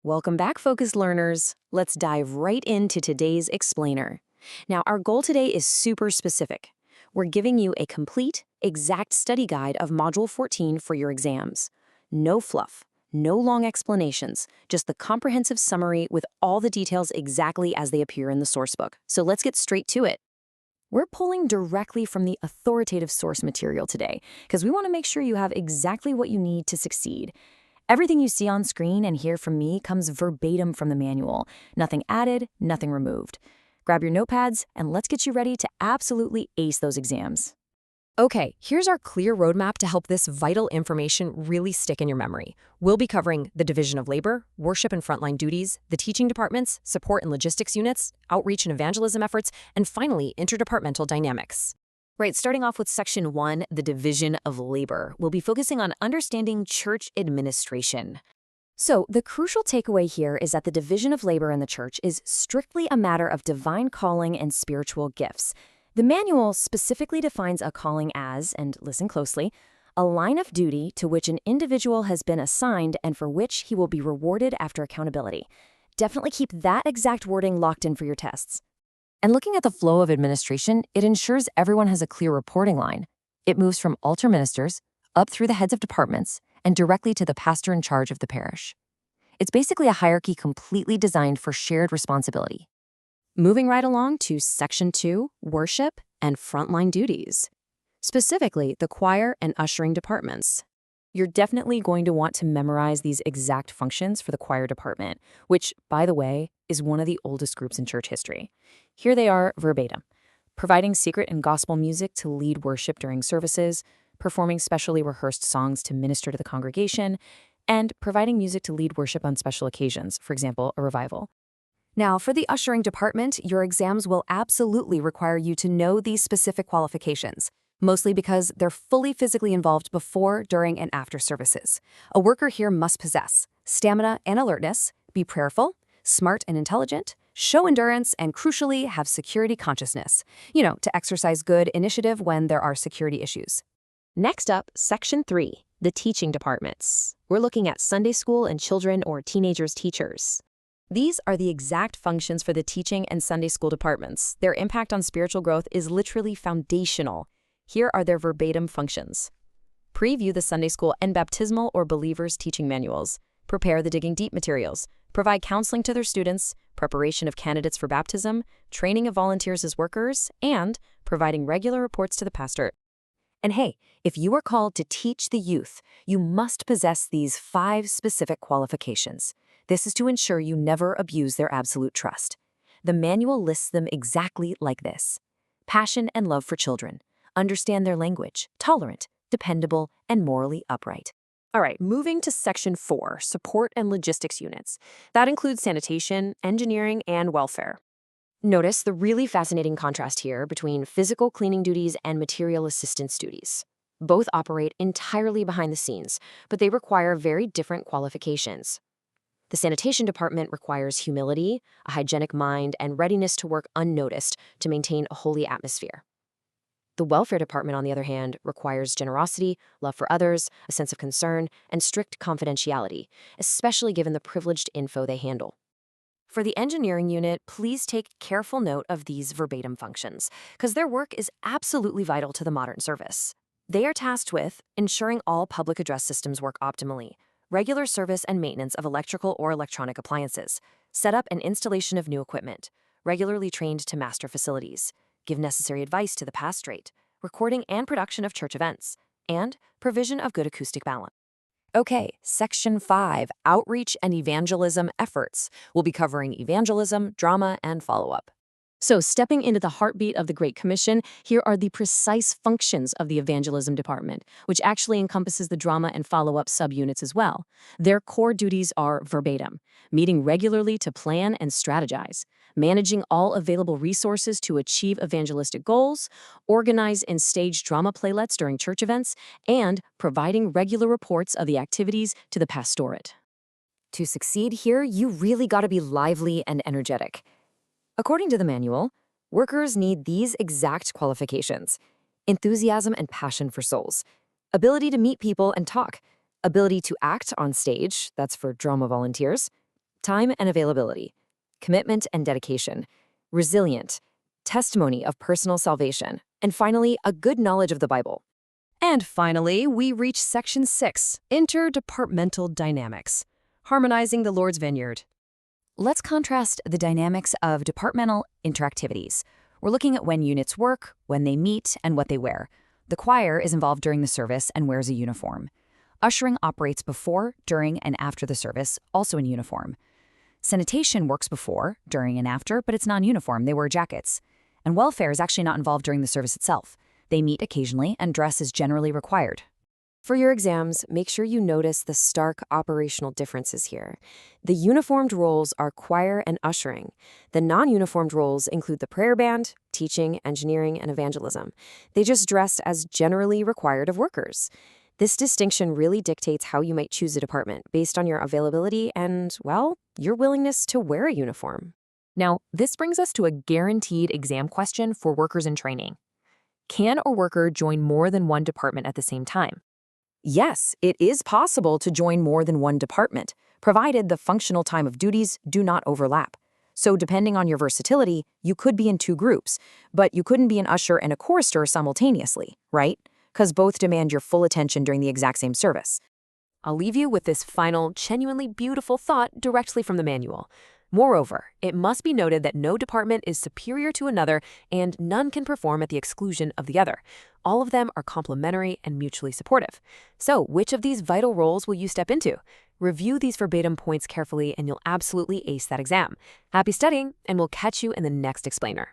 Welcome back, focused learners. Let's dive right into today's explainer. Now, our goal today is super specific. We're giving you a complete, exact study guide of Module 14 for your exams. No fluff, no long explanations, just the comprehensive summary with all the details exactly as they appear in the sourcebook. So let's get straight to it. We're pulling directly from the authoritative source material today because we want to make sure you have exactly what you need to succeed. Everything you see on screen and hear from me comes verbatim from the manual. Nothing added, nothing removed. Grab your notepads and let's get you ready to absolutely ace those exams. Okay, here's our clear roadmap to help this vital information really stick in your memory. We'll be covering the division of labor, worship and frontline duties, the teaching departments, support and logistics units, outreach and evangelism efforts, and finally, interdepartmental dynamics. Right, starting off with Section 1, the division of labor, we'll be focusing on understanding church administration. So, the crucial takeaway here is that the division of labor in the church is strictly a matter of divine calling and spiritual gifts. The manual specifically defines a calling as, and listen closely, a line of duty to which an individual has been assigned and for which he will be rewarded after accountability. Definitely keep that exact wording locked in for your tests. And looking at the flow of administration, it ensures everyone has a clear reporting line. It moves from altar ministers, up through the heads of departments, and directly to the pastor in charge of the parish. It's basically a hierarchy completely designed for shared responsibility. Moving right along to Section 2, worship and frontline duties. Specifically, the choir and ushering departments. You're definitely going to want to memorize these exact functions for the choir department, which, by the way, is one of the oldest groups in church history. Here they are verbatim: providing secret and gospel music to lead worship during services, performing specially rehearsed songs to minister to the congregation, and providing music to lead worship on special occasions, for example, a revival. Now, for the ushering department, your exams will absolutely require you to know these specific qualifications, mostly because they're fully physically involved before, during, and after services. A worker here must possess stamina and alertness, be prayerful, smart and intelligent, show endurance, and crucially, have security consciousness, to exercise good initiative when there are security issues. Next up, Section 3, the teaching departments. We're looking at Sunday school and children or teenagers teachers. These are the exact functions for the teaching and Sunday school departments. Their impact on spiritual growth is literally foundational. Here are their verbatim functions. Preview the Sunday school and baptismal or believers' teaching manuals. Prepare the Digging Deep materials. Provide counseling to their students, preparation of candidates for baptism, training of volunteers as workers, and providing regular reports to the pastor. And hey, if you are called to teach the youth, you must possess these 5 specific qualifications. This is to ensure you never abuse their absolute trust. The manual lists them exactly like this: passion and love for children, understand their language, tolerant, dependable, and morally upright. All right, moving to Section 4, support and logistics units. That includes sanitation, engineering, and welfare. Notice the really fascinating contrast here between physical cleaning duties and material assistance duties. Both operate entirely behind the scenes, but they require very different qualifications. The sanitation department requires humility, a hygienic mind, and readiness to work unnoticed to maintain a holy atmosphere. The welfare department, on the other hand, requires generosity, love for others, a sense of concern, and strict confidentiality, especially given the privileged info they handle. For the engineering unit, please take careful note of these verbatim functions, because their work is absolutely vital to the modern service. They are tasked with ensuring all public address systems work optimally, regular service and maintenance of electrical or electronic appliances, setup and installation of new equipment, regularly trained to master facilities, give necessary advice to the pastorate, recording and production of church events, and provision of good acoustic balance. Okay, Section 5, outreach and evangelism efforts. We'll be covering evangelism, drama, and follow-up. So, stepping into the heartbeat of the Great Commission, here are the precise functions of the evangelism department, which actually encompasses the drama and follow-up subunits as well. Their core duties are verbatim: meeting regularly to plan and strategize, managing all available resources to achieve evangelistic goals, organize and stage drama playlets during church events, and providing regular reports of the activities to the pastorate. To succeed here, you really gotta be lively and energetic. According to the manual, workers need these exact qualifications: enthusiasm and passion for souls, ability to meet people and talk, ability to act on stage, that's for drama volunteers, time and availability, commitment and dedication, resilient, testimony of personal salvation, and finally, a good knowledge of the Bible. And finally, we reach Section 6, Interdepartmental Dynamics, Harmonizing the Lord's Vineyard. Let's contrast the dynamics of departmental interactivities. We're looking at when units work, when they meet, and what they wear. The choir is involved during the service and wears a uniform. Ushering operates before, during, and after the service, also in uniform. Sanitation works before, during, and after, but it's non-uniform. They wear jackets. And welfare is actually not involved during the service itself. They meet occasionally, and dress is generally required. For your exams, make sure you notice the stark operational differences here. The uniformed roles are choir and ushering. The non-uniformed roles include the prayer band, teaching, engineering, and evangelism. They just dress as generally required of workers. This distinction really dictates how you might choose a department based on your availability and, well, your willingness to wear a uniform. Now, this brings us to a guaranteed exam question for workers in training. Can a worker join more than one department at the same time? Yes, it is possible to join more than one department, provided the functional time of duties do not overlap. So depending on your versatility, you could be in two groups, but you couldn't be an usher and a chorister simultaneously, right? Because both demand your full attention during the exact same service. I'll leave you with this final, genuinely beautiful thought directly from the manual. Moreover, it must be noted that no department is superior to another and none can perform at the exclusion of the other. All of them are complementary and mutually supportive. So, which of these vital roles will you step into? Review these verbatim points carefully and you'll absolutely ace that exam. Happy studying, and we'll catch you in the next explainer.